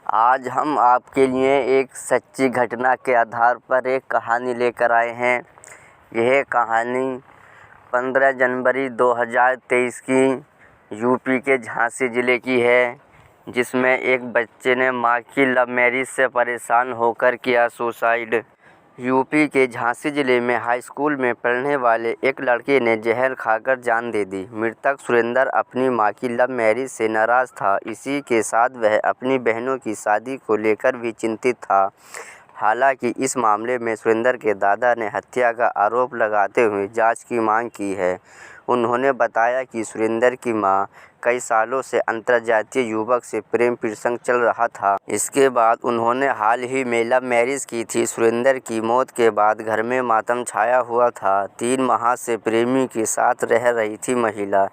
आज हम आपके लिए एक सच्ची घटना के आधार पर एक कहानी लेकर आए हैं। यह कहानी 15 जनवरी 2023 की यूपी के झांसी ज़िले की है, जिसमें एक बच्चे ने मां की लव मैरिज से परेशान होकर किया सुसाइड। यूपी के झांसी ज़िले में हाई स्कूल में पढ़ने वाले एक लड़के ने जहर खाकर जान दे दी। मृतक सुरेंद्र अपनी मां की लव मैरिज से नाराज़ था। इसी के साथ वह अपनी बहनों की शादी को लेकर भी चिंतित था। हालांकि इस मामले में सुरेंद्र के दादा ने हत्या का आरोप लगाते हुए जांच की मांग की है। उन्होंने बताया कि सुरेंद्र की मां कई सालों से अंतर्जातीय युवक से प्रेम प्रसंग चल रहा था। इसके बाद उन्होंने हाल ही में लव मैरिज की थी। सुरेंद्र की मौत के बाद घर में मातम छाया हुआ था। 3 माह से प्रेमी के साथ रह रही थी महिला।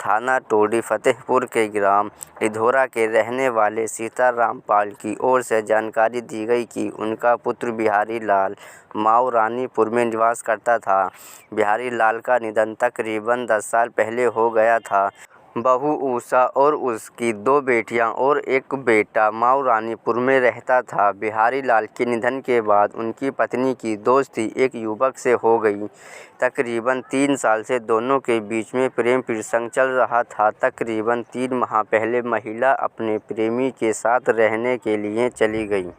थाना टोडी फतेहपुर के ग्राम लिधोरा के रहने वाले सीताराम पाल की ओर से जानकारी दी गई कि उनका पुत्र बिहारी लाल माऊ रानीपुर में निवास करता था। बिहारी लाल का निधन तकरीबन 10 साल पहले हो गया था। बहू उषा और उसकी 2 बेटियां और एक बेटा माऊ रानीपुर में रहता था। बिहारी लाल के निधन के बाद उनकी पत्नी की दोस्ती एक युवक से हो गई। तकरीबन 3 साल से दोनों के बीच में प्रेम प्रसंग चल रहा था। तकरीबन 3 माह पहले महिला अपने प्रेमी के साथ रहने के लिए चली गई।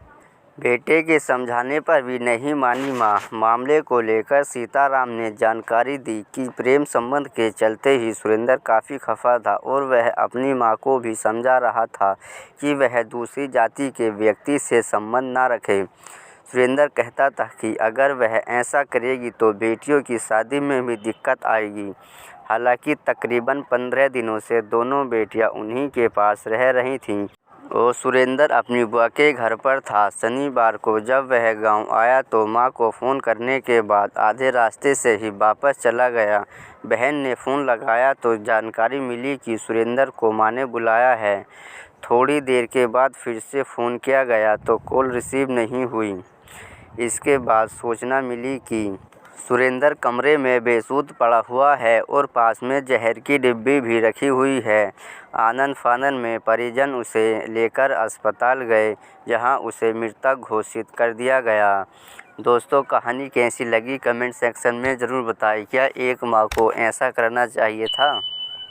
बेटे के समझाने पर भी नहीं मानी मां। मामले को लेकर सीताराम ने जानकारी दी कि प्रेम संबंध के चलते ही सुरेंद्र काफ़ी खफा था और वह अपनी मां को भी समझा रहा था कि वह दूसरी जाति के व्यक्ति से संबंध न रखे। सुरेंद्र कहता था कि अगर वह ऐसा करेगी तो बेटियों की शादी में भी दिक्कत आएगी। हालांकि तकरीबन 15 दिनों से दोनों बेटियां उन्हीं के पास रह रही थीं और सुरेंद्र अपनी बुआ के घर पर था। शनिवार को जब वह गांव आया तो मां को फ़ोन करने के बाद आधे रास्ते से ही वापस चला गया। बहन ने फ़ोन लगाया तो जानकारी मिली कि सुरेंद्र को मां ने बुलाया है। थोड़ी देर के बाद फिर से फ़ोन किया गया तो कॉल रिसीव नहीं हुई। इसके बाद सूचना मिली कि सुरेंद्र कमरे में बेसुध पड़ा हुआ है और पास में जहर की डिब्बी भी रखी हुई है। आनन-फानन में परिजन उसे लेकर अस्पताल गए, जहां उसे मृतक घोषित कर दिया गया। दोस्तों, कहानी कैसी लगी कमेंट सेक्शन में ज़रूर बताएं। क्या एक मां को ऐसा करना चाहिए था?